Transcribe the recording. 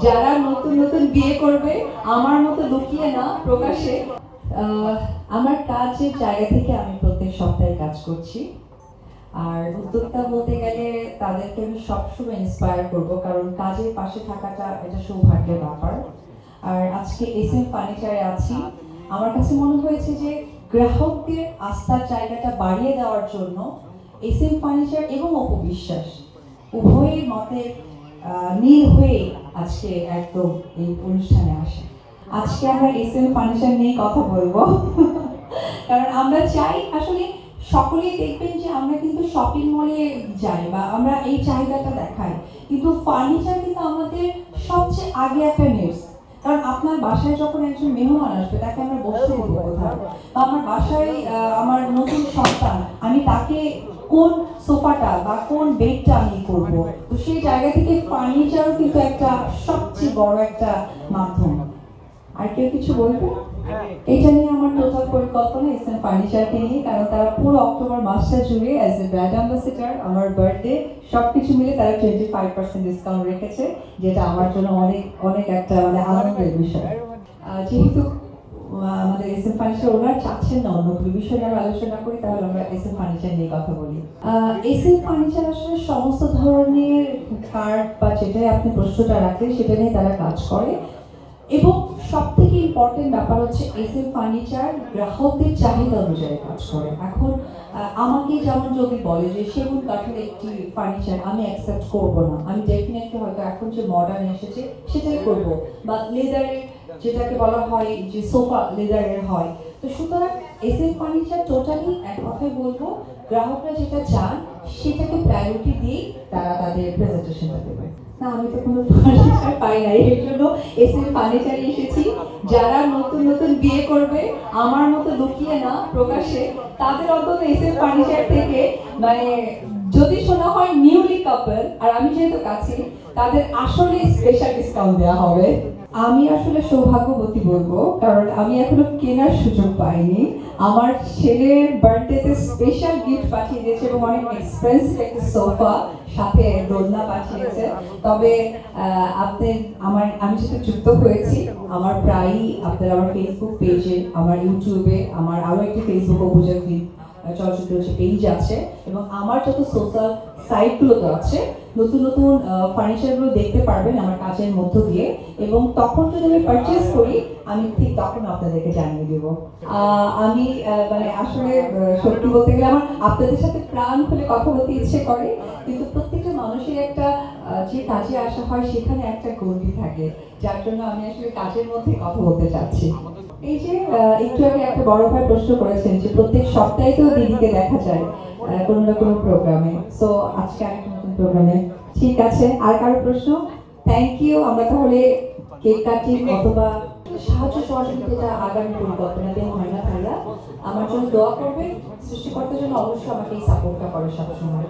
যারা নতুন নতুন বিয়ে করবে আমার মতো লুকিয়ে না প্রকাশে। আমার কাজের জায়গা থেকে আমি প্রত্যেক সপ্তাহে কাজ করছি। আর উদ্যোক্তা বলতে গেলে তাদেরকে আমি সবসময় ইন্সপায়ার করব, কারণ কাজের পাশে থাকাটা এটা সৌভাগ্যের ব্যাপার। আর আজকে এসএম ফার্নিচারে আছি, আমার কাছে মনে হয়েছে যে গ্রাহকদের আস্থার জায়গাটা বাড়িয়ে দেওয়ার জন্য এসএম ফার্নিচার এবং অপবিশ্বাস উভয়ের মতে মিল হয়ে আজকে একদম এই অনুষ্ঠানে আসে। আজকে আমরা এসএম ফার্নিচার নিয়ে কথা বলবো কারণ আমরা চাই আসলে সকলেই দেখবেন যে আমরা কিন্তু শপিং মলে যাই বা আমরা এই চাহিদাটা দেখাই, কিন্তু ফার্নিচার কিন্তু আমাদের সবচেয়ে আগে একটা নিউজ। কারণ আপনার বাসায় যখন একজন মেহমান আসবে তাকে আমরা বসতে দেবো কোথাও, বা আমার বাসায় আমার নতুন সন্তান, আমি তাকে কোন সোফাটা বা কোন বেডটা আমি করব, তো সেই জায়গা থেকে ফার্নিচারও কিন্তু একটা সবচেয়ে বড় একটা মাধ্যম। আর কেউ কিছু বলবে? এটা নিয়ে আমার টোটাল পরিকল্পনা এসএম ফার্নিচারকে নিয়ে, কারণ তারা পুরো অক্টোবর মাসটা জুড়ে অ্যাজ এ ব্র্যান্ড অ্যাম্বাসেডর আমার বার্থডে সবকিছু মিলে তারা 25% ডিসকাউন্ট রেখেছে, যেটা আমার জন্য অনেক অনেক একটা মানে আনন্দের বিষয়। যেহেতু আমাদের এসএম ফার্নিচার ওনারা চাচ্ছেন না অন্য কোনো বিষয় নিয়ে আলোচনা করি, তাহলে আমরা এসএম ফার্নিচার নিয়ে কথা বলি। এসএম ফার্নিচার আসলে সমস্ত ধরনের কার্ড বা যেটাই আপনি প্রশ্নটা রাখলেন সেটা নিয়ে তারা কাজ করে, এবং সব থেকে ইম্পর্টেন্ট ব্যাপার হচ্ছে এসএম ফার্নিচার গ্রাহকদের চাহিদা অনুযায়ী কাজ করে। এখন আমাকে যেমন যদি বলে যে সেগুন কাঠের একটি ফার্নিচার আমি অ্যাকসেপ্ট করব না, আমি ডেফিনেটলি হয়তো এখন যে মডার্ন এসেছে সেটাই করব, বা লেদারের যেটাকে বলা হয় যে সোফা লেদারের হয়। তো সুতরাং এসএম ফার্নিচার টোটালি এক কথায় বলবো গ্রাহকরা যেটা চান সেটাকে প্রায়োরিটি দিয়ে তারা তাদের প্রেজেন্টেশনটা দেবে। না, আমি তো কোনো ফার্নিচার পাই নাই, এর জন্য এসএম ফার্নিচারে এসেছি। যারা নতুন নতুন বিয়ে করবে আমার মতো লুকিয়ে না প্রকাশে, তাদের অন্তত এসএম ফার্নিচার থেকে মানে যদি শোনা হয় নিউলি কাপল আর আমি যেহেতু কাছে, তাদের আসলে স্পেশাল ডিসকাউন্ট দেওয়া হবে। আমি আসলে সৌভাগ্যবতী বলবো, কারণ আমি এখনো কেনার সুযোগ পাইনি। আমার ছেলের বার্থডেতে স্পেশাল গিফট পাঠিয়ে দিয়েছে এবং অনেক এক্সপেন্সিভ একটা সোফা সাথে দোলনা পাঠিয়েছে। তবে আমি যেটা যুক্ত হয়েছি, আমার প্রায়ই আপনার আমার ফেসবুক পেজে, আমার ইউটিউবে, আমার আরও একটি ফেসবুক অভিযোগ চলচ্চিত্র হচ্ছে পেজ আছে, এবং আমার যত সোশ্যাল সাইটগুলোতে আছে নতুন নতুন ফার্নিচারগুলো দেখতে পারবেন আমার কাজের মধ্য দিয়ে, এবং তখন যদি আমি পারচেস করি আমি ঠিক তখন আপনাদেরকে জানিয়ে দেব। আমি মানে আসলে সত্যি বলতে গেলে আমার আপনাদের সাথে প্রাণ খুলে কথা বলতে ইচ্ছে করে, কিন্তু প্রত্যেকটা মানুষের একটা যে কাজে আসা হয় সেখানে একটা গণ্ডি থাকে, যার জন্য আমি আসলে কাজের মধ্যে কথা বলতে চাচ্ছি। এই যে একটু আগে একটা বড় ভাই প্রশ্ন করেছেন যে প্রত্যেক সপ্তাহে তো দিদিকে দেখা যায় কোনো না কোনো প্রোগ্রামে, সো আজকে আরেকটা নতুন প্রোগ্রামে। ঠিক আছে, আর কারো প্রশ্ন? Thank you. আমরা তাহলে কেক কাটিং অথবা সাহায্য সহযোগিতা আগামী পরিকল্পনাতে হয় না ভাইয়া, আমার জন্য দোয়া করবে, সৃষ্টিকর্তার জন্য অবশ্যই আমাকে এই সাপোর্টটা করে সবসময়।